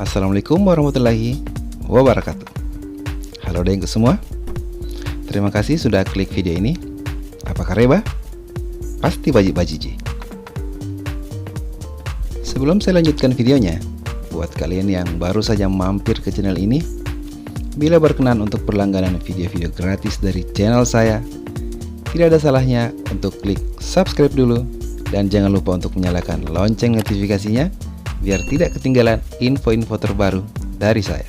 Assalamualaikum warahmatullahi wabarakatuh. Halo dengku semua. Terima kasih sudah klik video ini. Apa kabar? Pasti baji-bajiji. Sebelum saya lanjutkan videonya, buat kalian yang baru saja mampir ke channel ini, bila berkenan untuk berlangganan video-video gratis dari channel saya, tidak ada salahnya untuk klik subscribe dulu. Dan jangan lupa untuk menyalakan lonceng notifikasinya biar tidak ketinggalan info-info terbaru dari saya.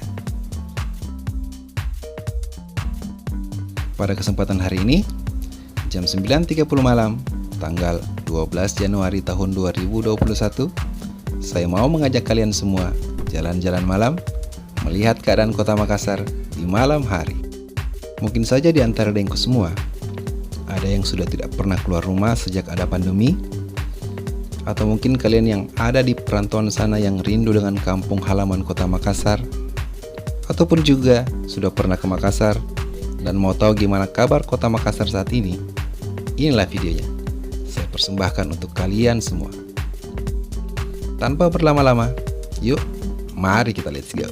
Pada kesempatan hari ini, jam 9.30 malam, tanggal 12 Januari tahun 2021, saya mau mengajak kalian semua jalan-jalan malam, melihat keadaan kota Makassar di malam hari. Mungkin saja di antara dengku semua, ada yang sudah tidak pernah keluar rumah sejak ada pandemi, atau mungkin kalian yang ada di perantauan sana yang rindu dengan kampung halaman kota Makassar, ataupun juga sudah pernah ke Makassar dan mau tahu gimana kabar kota Makassar saat ini. Inilah videonya, saya persembahkan untuk kalian semua. Tanpa berlama-lama, yuk mari kita let's go.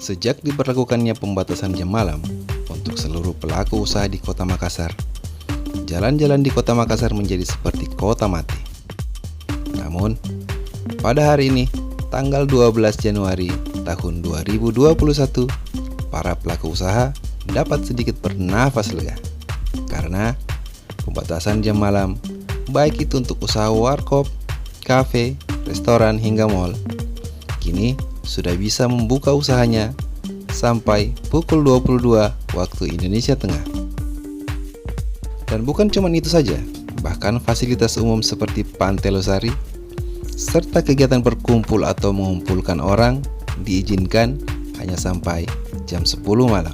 Sejak diberlakukannya pembatasan jam malam untuk seluruh pelaku usaha di kota Makassar, jalan-jalan di kota Makassar menjadi seperti kota mati. Namun, pada hari ini, tanggal 12 Januari tahun 2021, para pelaku usaha dapat sedikit bernafas lega. Karena pembatasan jam malam, baik itu untuk usaha warkop, kafe, restoran, hingga mall, kini sudah bisa membuka usahanya sampai pukul 22 waktu Indonesia Tengah. Dan bukan cuma itu saja, bahkan fasilitas umum seperti Pantai Losari serta kegiatan berkumpul atau mengumpulkan orang diizinkan hanya sampai jam 10 malam.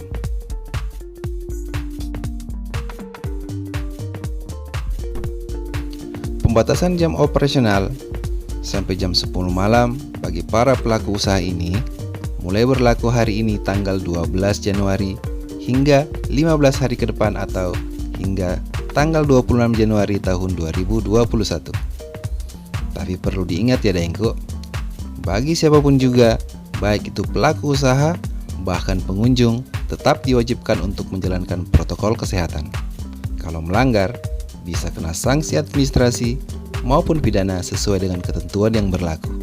Pembatasan jam operasional sampai jam 10 malam bagi para pelaku usaha ini mulai berlaku hari ini tanggal 12 Januari hingga 15 hari ke depan atau hingga tanggal 26 Januari tahun 2021. Tapi perlu diingat ya dengku, bagi siapapun juga, baik itu pelaku usaha bahkan pengunjung, tetap diwajibkan untuk menjalankan protokol kesehatan. Kalau melanggar, bisa kena sanksi administrasi maupun pidana sesuai dengan ketentuan yang berlaku.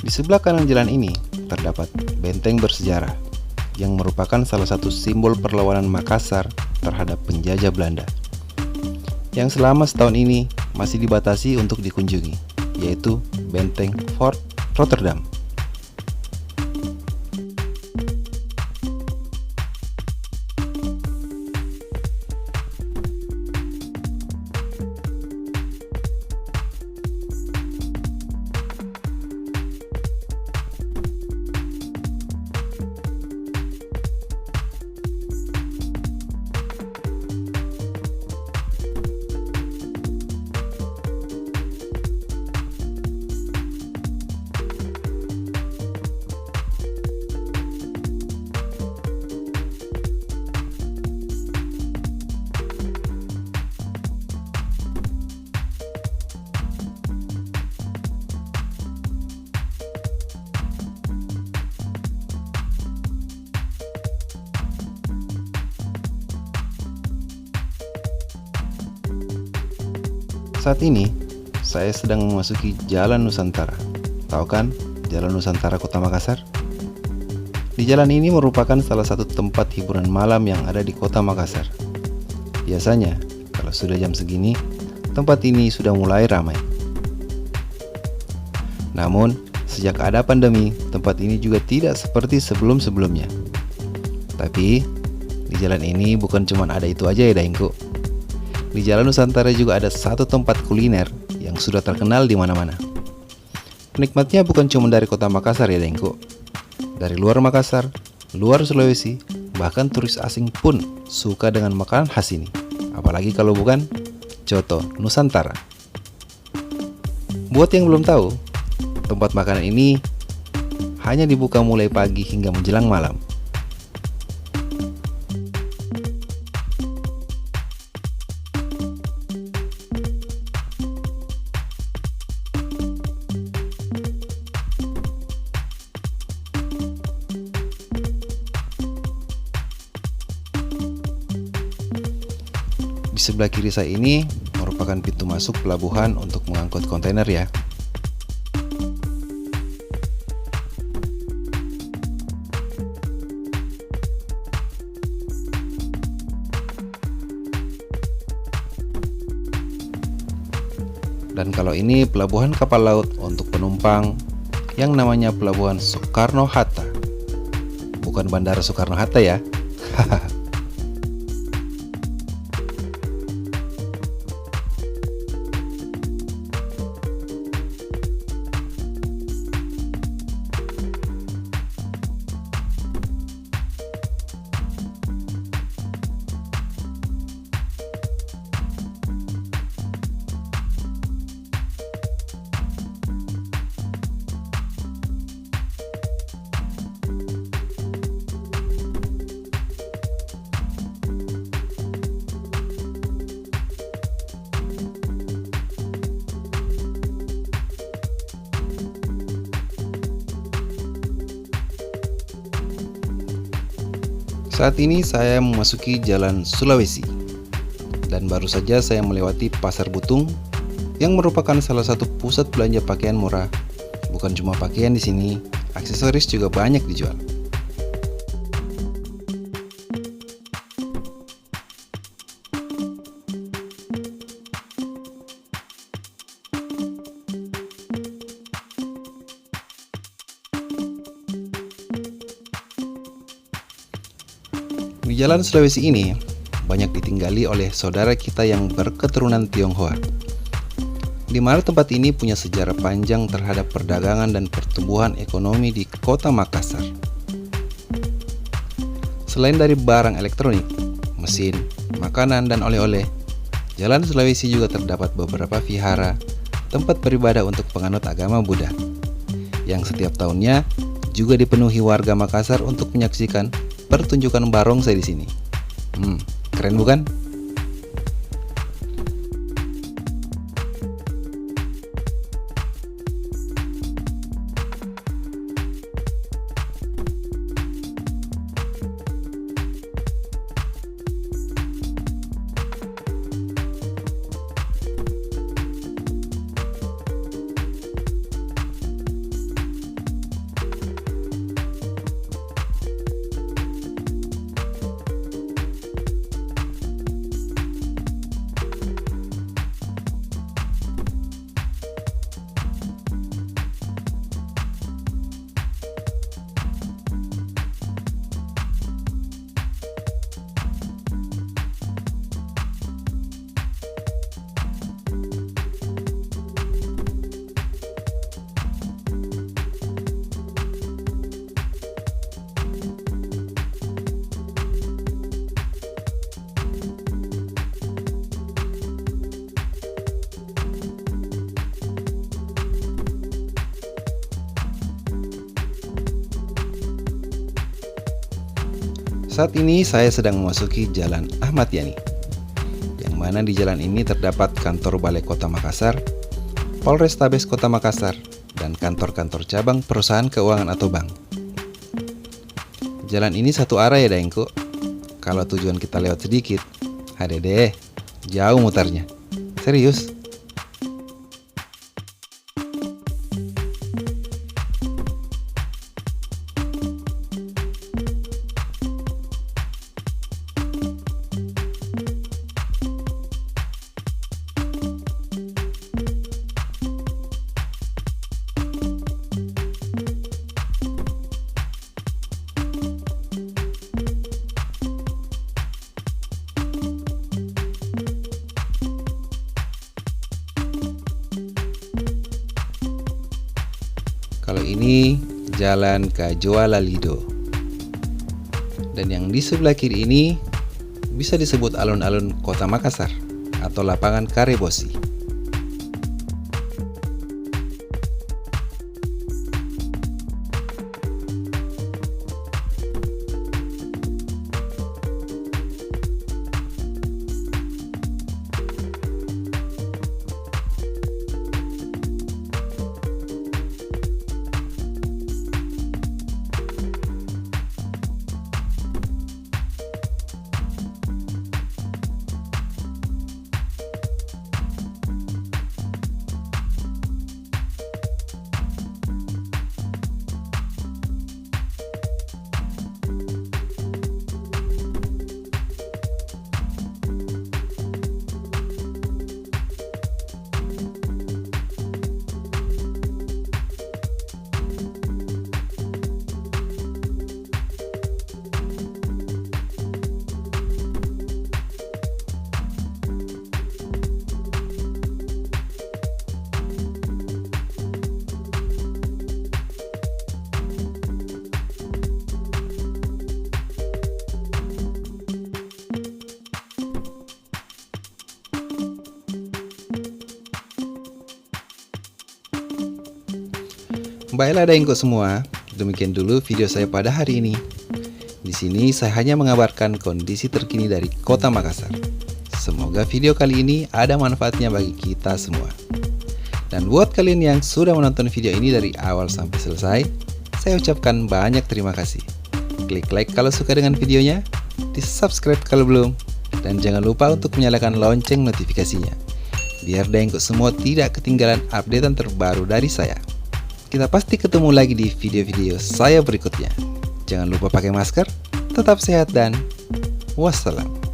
Di sebelah kanan jalan ini terdapat benteng bersejarah yang merupakan salah satu simbol perlawanan Makassar terhadap penjajah Belanda, yang selama setahun ini masih dibatasi untuk dikunjungi, yaitu Benteng Fort Rotterdam. Saat ini, saya sedang memasuki Jalan Nusantara. Tahu kan, Jalan Nusantara Kota Makassar? Di jalan ini merupakan salah satu tempat hiburan malam yang ada di Kota Makassar. Biasanya, kalau sudah jam segini, tempat ini sudah mulai ramai. Namun, sejak ada pandemi, tempat ini juga tidak seperti sebelum-sebelumnya. Tapi, di jalan ini bukan cuma ada itu aja ya Daengku. Di Jalan Nusantara juga ada satu tempat kuliner yang sudah terkenal di mana-mana. Penikmatnya bukan cuma dari Kota Makassar ya Daengku. Dari luar Makassar, luar Sulawesi, bahkan turis asing pun suka dengan makanan khas ini. Apalagi kalau bukan coto Nusantara. Buat yang belum tahu, tempat makanan ini hanya dibuka mulai pagi hingga menjelang malam. Di sebelah kiri saya ini merupakan pintu masuk pelabuhan untuk mengangkut kontainer ya. Dan kalau ini pelabuhan kapal laut untuk penumpang yang namanya Pelabuhan Soekarno-Hatta. Bukan Bandara Soekarno-Hatta ya. Saat ini saya memasuki Jalan Sulawesi dan baru saja saya melewati Pasar Butung yang merupakan salah satu pusat belanja pakaian murah. Bukan cuma pakaian di sini, aksesoris juga banyak dijual. Di Jalan Sulawesi ini banyak ditinggali oleh saudara kita yang berketurunan Tionghoa, di mana tempat ini punya sejarah panjang terhadap perdagangan dan pertumbuhan ekonomi di Kota Makassar. Selain dari barang elektronik, mesin, makanan, dan oleh-oleh, Jalan Sulawesi juga terdapat beberapa vihara, tempat beribadah untuk penganut agama Buddha, yang setiap tahunnya juga dipenuhi warga Makassar untuk menyaksikan pertunjukan barongsai di sini. Keren bukan? Saat ini saya sedang memasuki Jalan Ahmad Yani, yang mana di jalan ini terdapat kantor Balai Kota Makassar, Polrestabes Kota Makassar, dan kantor-kantor cabang perusahaan keuangan atau bank. Jalan ini satu arah ya Daengku. Kalau tujuan kita lewat sedikit, ada deh, jauh mutarnya. Serius. Kalau ini Jalan Kajoala Lido. Dan yang di sebelah kiri ini bisa disebut alun-alun Kota Makassar atau lapangan Karebosi. Baiklah Daengko semua, demikian dulu video saya pada hari ini. Di sini saya hanya mengabarkan kondisi terkini dari Kota Makassar. Semoga video kali ini ada manfaatnya bagi kita semua. Dan buat kalian yang sudah menonton video ini dari awal sampai selesai, saya ucapkan banyak terima kasih. Klik like kalau suka dengan videonya, di subscribe kalau belum, dan jangan lupa untuk menyalakan lonceng notifikasinya, biar Daengko semua tidak ketinggalan updatean terbaru dari saya. Kita pasti ketemu lagi di video-video saya berikutnya. Jangan lupa pakai masker, tetap sehat dan wassalam.